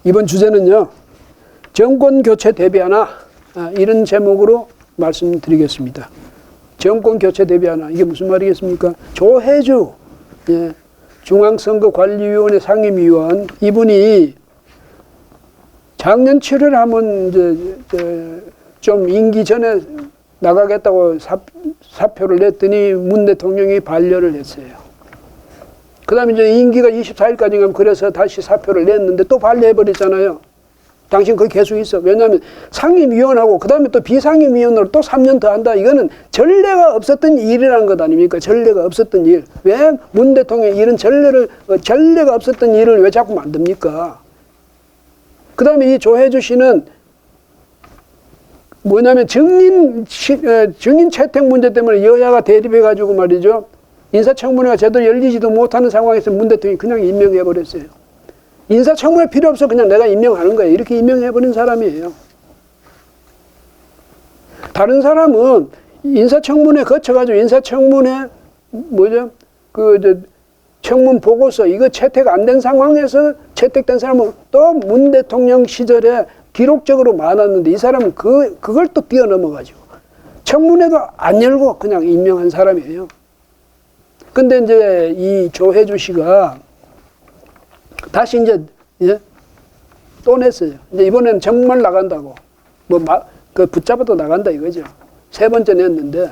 이번 주제는요, 정권 교체 대비하나, 이런 제목으로 말씀드리겠습니다. 정권 교체 대비하나, 이게 무슨 말이겠습니까? 조혜주, 예, 중앙선거관리위원회 상임위원, 이분이 작년 7월에 한번 좀 임기 전에 나가겠다고 사표를 냈더니 문 대통령이 반려를 했어요. 그 다음에 이제 임기가 24일까지 가면 그래서 다시 사표를 냈는데 또 반려해버렸잖아요. 당신 거기 계속 있어. 왜냐하면 상임위원하고 그 다음에 또 비상임위원으로 또 3년 더 한다. 이거는 전례가 없었던 일이라는 것 아닙니까? 전례가 없었던 일. 왜 문 대통령이 이런 전례가 없었던 일을 왜 자꾸 만듭니까? 그 다음에 이 조혜주 씨는 뭐냐면 증인 채택 문제 때문에 여야가 대립해가지고 말이죠. 인사청문회가 제대로 열리지도 못하는 상황에서 문 대통령이 그냥 임명해버렸어요. 인사청문회 필요 없어. 그냥 내가 임명하는 거예요. 이렇게 임명해버린 사람이에요. 다른 사람은 인사청문회 거쳐가지고 인사청문회 청문 보고서 이거 채택 안 된 상황에서 채택된 사람은 또 문 대통령 시절에 기록적으로 많았는데 이 사람은 그걸 또 뛰어넘어가지고 청문회도 안 열고 그냥 임명한 사람이에요. 근데 이제 이 조혜주 씨가 다시 이제, 예? 또 냈어요. 이제 이번에는 정말 나간다고. 붙잡아도 나간다 이거죠. 3번째 냈는데,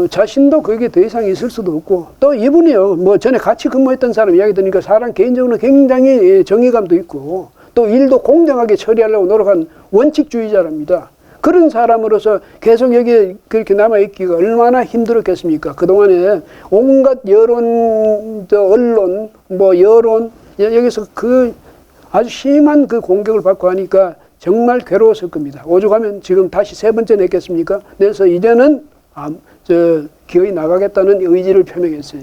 자신도 거기에 더 이상 있을 수도 없고, 또 이분이요, 전에 같이 근무했던 사람 이야기 들으니까 사람 개인적으로 굉장히 정의감도 있고, 또 일도 공정하게 처리하려고 노력한 원칙주의자랍니다. 그런 사람으로서 계속 여기에 그렇게 남아있기가 얼마나 힘들었겠습니까? 그동안에 온갖 여론, 언론, 여론, 여기서 아주 심한 그 공격을 받고 하니까 정말 괴로웠을 겁니다. 오죽하면 지금 다시 3번째 냈겠습니까? 그래서 이제는 기어이 나가겠다는 의지를 표명했어요.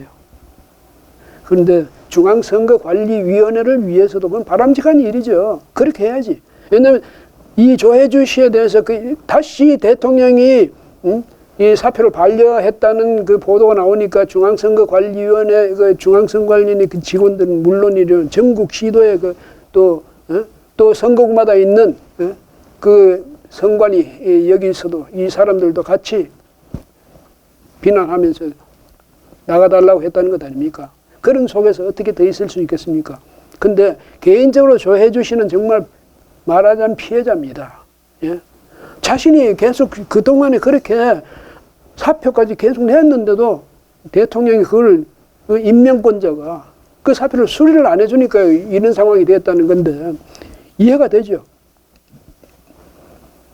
그런데 중앙선거관리위원회를 위해서도 그건 바람직한 일이죠. 그렇게 해야지. 왜냐하면 이 조혜주 씨에 대해서 다시 대통령이 이 사표를 반려했다는 그 보도가 나오니까 중앙선거관리위원회 중앙선거관리위원회 그 직원들은 물론이죠. 전국 시도에 또 선거구마다 있는 그 선관위 여기서도 이 사람들도 같이 비난하면서 나가달라고 했다는 것 아닙니까? 그런 속에서 어떻게 더 있을 수 있겠습니까? 근데 개인적으로 조혜주 씨는 정말 말하자면 피해자입니다. 예? 자신이 계속 그동안에 그렇게 사표까지 계속 냈는데도 대통령이 그걸 임명권자가 그 사표를 수리를 안 해주니까 이런 상황이 됐다는 건데 이해가 되죠.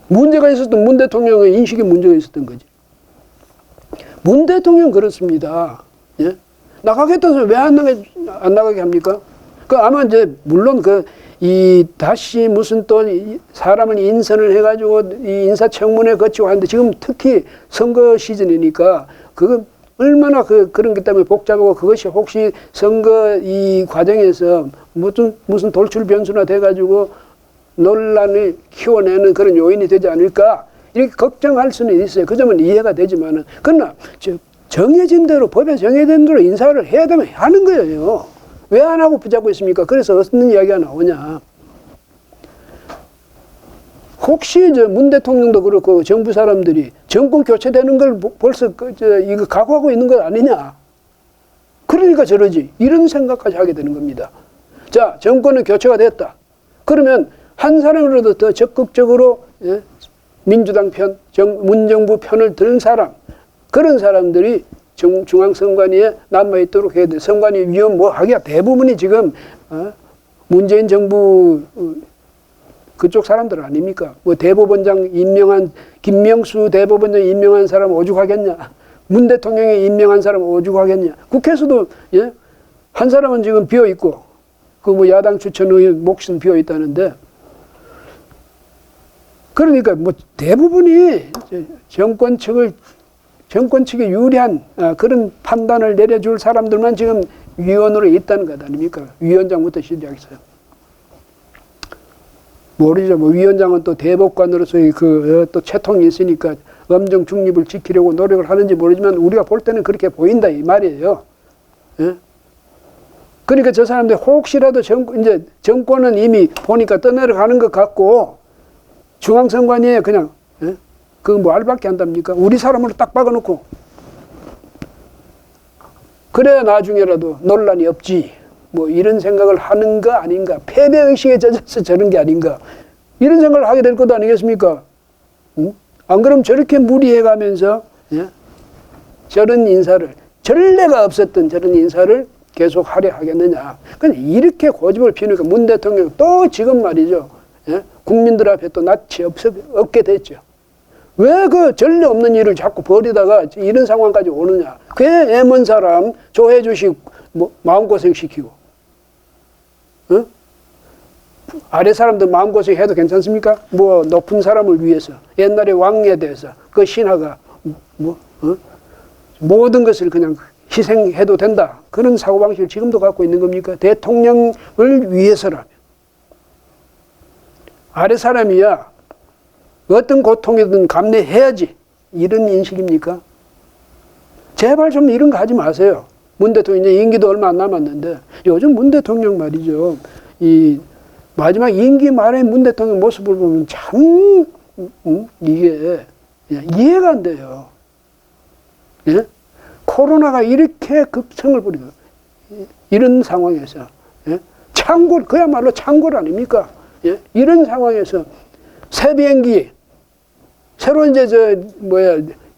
문제가 있었던 문 대통령의 인식에 문제가 있었던 거지. 문 대통령 그렇습니다. 예? 나가겠다는 소리 왜 안 나가게 합니까? 아마 이제 물론 다시 무슨 또 사람을 인선을 해가지고 이 인사청문회 거치고 하는데 지금 특히 선거 시즌이니까 그건 얼마나 그런 것 때문에 복잡하고 그것이 혹시 선거 이 과정에서 무슨 돌출 변수나 돼가지고 논란을 키워내는 그런 요인이 되지 않을까 이렇게 걱정할 수는 있어요. 그 점은 이해가 되지만은 그러나 정해진 대로 법에 정해진 대로 인사를 해야 되면 하는 거예요. 왜 안 하고 붙잡고 있습니까? 그래서 어떤 이야기가 나오냐. 혹시 문 대통령도 그렇고 정부 사람들이 정권 교체되는 걸 벌써 이거 각오하고 있는 것 아니냐. 그러니까 저러지. 이런 생각까지 하게 되는 겁니다. 자, 정권은 교체가 됐다. 그러면 한 사람으로도 더 적극적으로 민주당 편, 문정부 편을 든 사람, 그런 사람들이 중앙선관위에 남아있도록 해야 돼. 선관위 위원 하기가 대부분이 지금 문재인 정부 그쪽 사람들 아닙니까? 대법원장 임명한 김명수 대법원장 임명한 사람 오죽하겠냐? 문 대통령이 임명한 사람 오죽하겠냐? 국회에서도 한 사람은 지금 비어 있고 야당 추천 의원 몫은 비어 있다는데 그러니까 대부분이 정권 측에 유리한 그런 판단을 내려줄 사람들만 지금 위원으로 있다는 것 아닙니까? 위원장부터 시작해서요. 모르죠. 위원장은 또 대법관으로서의 또 채통이 있으니까 엄정 중립을 지키려고 노력을 하는지 모르지만 우리가 볼 때는 그렇게 보인다 이 말이에요. 예? 그러니까 저 사람들 혹시라도 이제 정권은 이미 보니까 떠내려가는 것 같고 중앙선관위에 그냥 그 뭐 알밖에 한답니까? 우리 사람으로 딱 박아놓고 그래야 나중에라도 논란이 없지. 뭐 이런 생각을 하는 거 아닌가? 패배의식에 젖어서 저런 게 아닌가? 이런 생각을 하게 될 것 아니겠습니까? 응? 안 그러면 저렇게 무리해가면서 저런 인사를 전례가 없었던 저런 인사를 계속 하려 하겠느냐. 근데 이렇게 고집을 피우니까 문 대통령 또 지금 말이죠. 국민들 앞에 또 낯이 없게 됐죠. 왜 그 전례 없는 일을 자꾸 벌이다가 이런 상황까지 오느냐. 그 애먼 사람 조해주시고 뭐 마음고생 시키고 아래 사람들 마음고생 해도 괜찮습니까? 뭐 높은 사람을 위해서 옛날에 왕에 대해서 그 신하가 모든 것을 그냥 희생해도 된다. 그런 사고방식을 지금도 갖고 있는 겁니까? 대통령을 위해서라면. 아래 사람이야 어떤 고통이든 감내해야지. 이런 인식입니까? 제발 좀 이런 거 하지 마세요. 문 대통령 이제 임기도 얼마 안 남았는데 요즘 문 대통령 말이죠. 이 마지막 임기 말에 문 대통령 모습을 보면 참 이게 이해가 안 돼요. 예? 코로나가 이렇게 급성을 부리고 이런 상황에서 창궐 그야말로 창궐 아닙니까? 이런 상황에서 새 비행기 새로 이제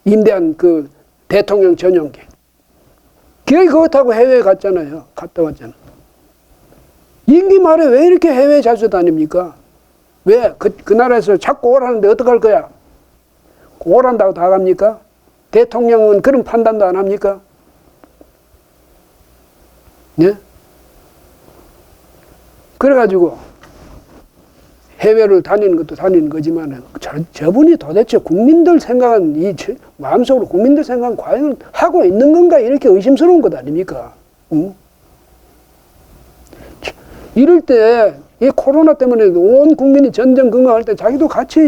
임대한 그 대통령 전용기 기어이 그거 타고 해외에 갔잖아요. 갔다 왔잖아. 임기 말에 왜 이렇게 해외에 자주 다닙니까? 왜? 그 나라에서 자꾸 오라는데 어떡할 거야? 오란다고 다 갑니까? 대통령은 그런 판단도 안 합니까? 네? 그래가지고 해외를 다니는 것도 다니는 거지만 저분이 도대체 국민들 생각은 마음속으로 국민들 생각은 과연 하고 있는 건가 이렇게 의심스러운 것 아닙니까? 응? 이럴 때 이 코로나 때문에 온 국민이 전전긍긍할 때 자기도 같이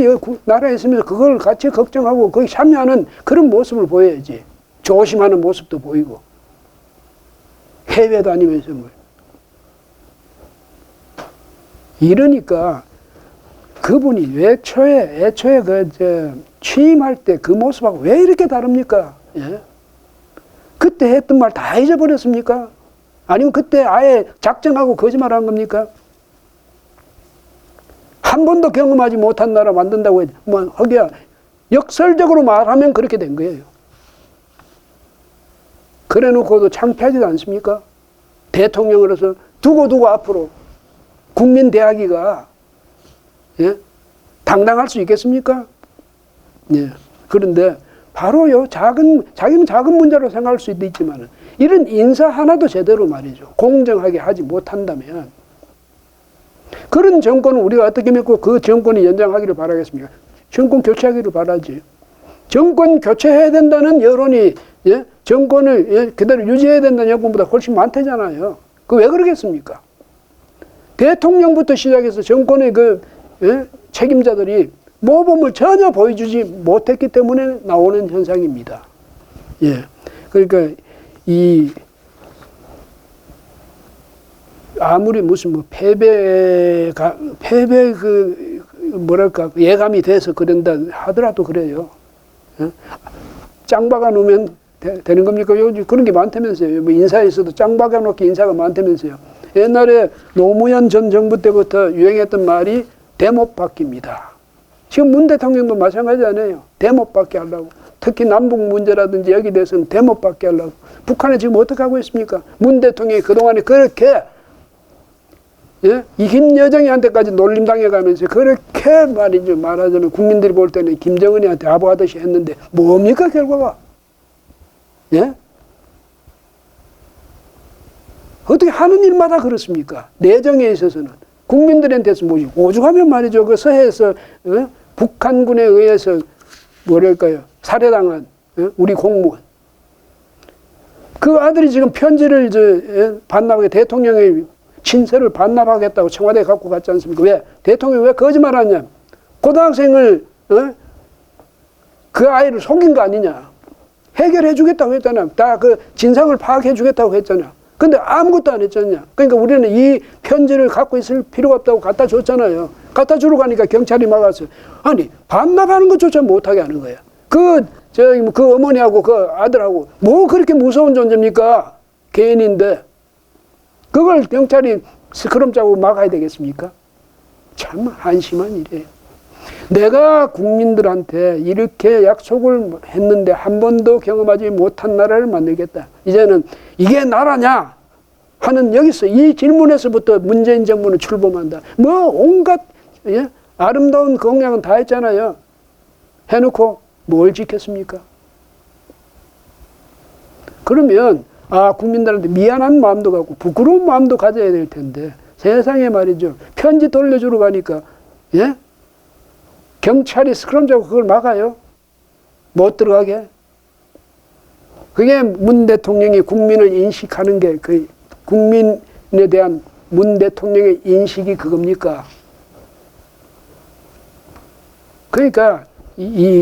나라에 있으면서 그걸 같이 걱정하고 거기 참여하는 그런 모습을 보여야지. 조심하는 모습도 보이고 해외 다니면서 뭐 이러니까 그분이 애초에 취임할 때 그 모습하고 왜 이렇게 다릅니까? 예? 그때 했던 말 다 잊어버렸습니까? 아니면 그때 아예 작정하고 거짓말한 겁니까? 한 번도 경험하지 못한 나라 만든다고 하기야 역설적으로 말하면 그렇게 된 거예요. 그래 놓고도 창피하지도 않습니까? 대통령으로서 두고 앞으로 국민 대하기가 당당할 수 있겠습니까? 예. 그런데 바로요, 자기는 작은 문제로 생각할 수도 있지만, 이런 인사 하나도 제대로 말이죠. 공정하게 하지 못한다면, 그런 정권은 우리가 어떻게 믿고 그 정권이 연장하기를 바라겠습니까? 정권 교체하기를 바라지. 정권 교체해야 된다는 여론이, 정권을 그대로 유지해야 된다는 여론보다 훨씬 많대잖아요. 그 왜 그러겠습니까? 대통령부터 시작해서 정권의 책임자들이 모범을 전혀 보여주지 못했기 때문에 나오는 현상입니다. 예. 그러니까 아무리 무슨 예감이 돼서 그런다 하더라도 그래요. 예? 짱 박아 놓으면 되는 겁니까? 요즘 그런 게 많다면서요. 뭐 인사에서도 짱 박아 놓기 인사가 많다면서요. 옛날에 노무현 전 정부 때부터 유행했던 말이 대못받기입니다. 지금 문 대통령도 마찬가지 아니에요. 대못받기 하려고. 특히 남북 문제라든지 여기 대해서는 대못받기 하려고. 북한에 지금 어떻게 하고 있습니까? 문 대통령이 그동안에 그렇게 이 김여정이한테까지 놀림당해가면서 그렇게 말이죠. 말하자면 국민들이 볼 때는 김정은이한테 아부하듯이 했는데 뭡니까 결과가? 예? 어떻게 하는 일마다 그렇습니까? 내정에 있어서는. 국민들한테서 뭐지? 오죽하면 말이죠. 그 서해에서 북한군에 의해서 뭐랄까요? 살해당한 우리 공무원. 그 아들이 지금 편지를 반납하게 대통령의 친서를 반납하겠다고 청와대에 갖고 갔지 않습니까? 왜? 대통령이 왜 거짓말하냐? 고등학생을 그 아이를 속인 거 아니냐? 해결해 주겠다고 했잖아. 다 그 진상을 파악해 주겠다고 했잖아. 근데 아무것도 안 했잖냐. 그러니까 우리는 이 편지를 갖고 있을 필요가 없다고 갖다 줬잖아요. 갖다 주러 가니까 경찰이 막았어요. 아니, 반납하는 것조차 못하게 하는 거야. 그 어머니하고 그 아들하고 뭐 그렇게 무서운 존재입니까? 개인인데. 그걸 경찰이 스크럼 짜고 막아야 되겠습니까? 참 한심한 일이에요. 내가 국민들한테 이렇게 약속을 했는데 한 번도 경험하지 못한 나라를 만들겠다. 이제는 이게 나라냐 하는 여기서 이 질문에서부터 문재인 정부는 출범한다. 뭐 온갖 아름다운 공약은 다 했잖아요. 해놓고 뭘 지켰습니까? 그러면 국민들한테 미안한 마음도 갖고 부끄러운 마음도 가져야 될 텐데 세상에 말이죠. 편지 돌려주러 가니까 경찰이 스크럼 잡고 그걸 막아요. 못 들어가게. 그게 문 대통령이 국민을 인식하는 게 그 국민에 대한 문 대통령의 인식이 그겁니까? 그러니까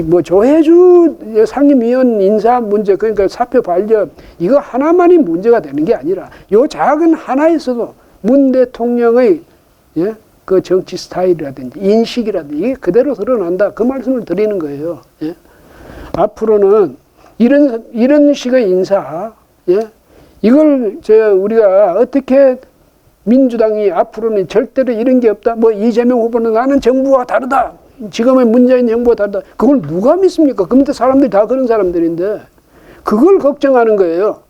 뭐 조혜주 상임위원 인사 문제, 그러니까 사표 반려 이거 하나만이 문제가 되는 게 아니라 요 작은 하나에서도 문 대통령의 그 정치 스타일이라든지 인식이라든지 이게 그대로 드러난다. 그 말씀을 드리는 거예요. 앞으로는 이런 식의 인사, 이걸 우리가 어떻게 민주당이 앞으로는 절대로 이런 게 없다. 뭐 이재명 후보는 나는 정부와 다르다. 지금의 문재인 정부와 다르다. 그걸 누가 믿습니까? 그 밑에 사람들이 다 그런 사람들인데 그걸 걱정하는 거예요.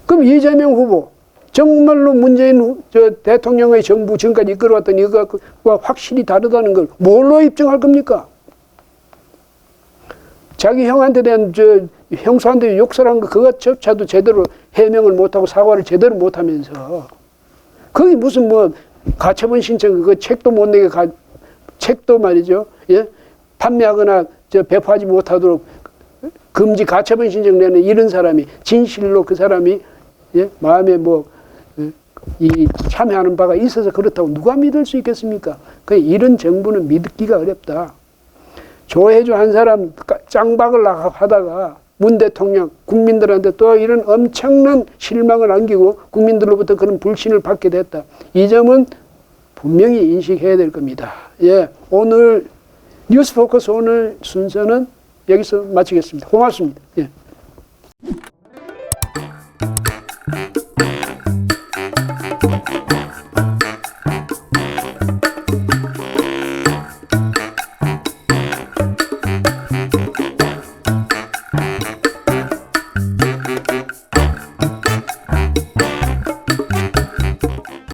그럼 이재명 후보 정말로 문재인 대통령의 정부 지금까지 이끌어왔던 이거와 확실히 다르다는 걸 뭘로 입증할 겁니까? 자기 형한테 대한 형수한테 욕설한 거 그것조차도 제대로 해명을 못하고 사과를 제대로 못하면서 거기 무슨 뭐 가처분 신청 그 책도 못 내게 책도 말이죠. 판매하거나 배포하지 못하도록 금지 가처분 신청 내는 이런 사람이 진실로 그 사람이 마음에 이 참여하는 바가 있어서 그렇다고 누가 믿을 수 있겠습니까? 이런 정부는 믿기가 어렵다. 조혜주 한 사람 짱박을 하다가 문 대통령 국민들한테 또 이런 엄청난 실망을 안기고 국민들로부터 그런 불신을 받게 됐다. 이 점은 분명히 인식해야 될 겁니다. 오늘 뉴스포커스 오늘 순서는 여기서 마치겠습니다. 고맙습니다.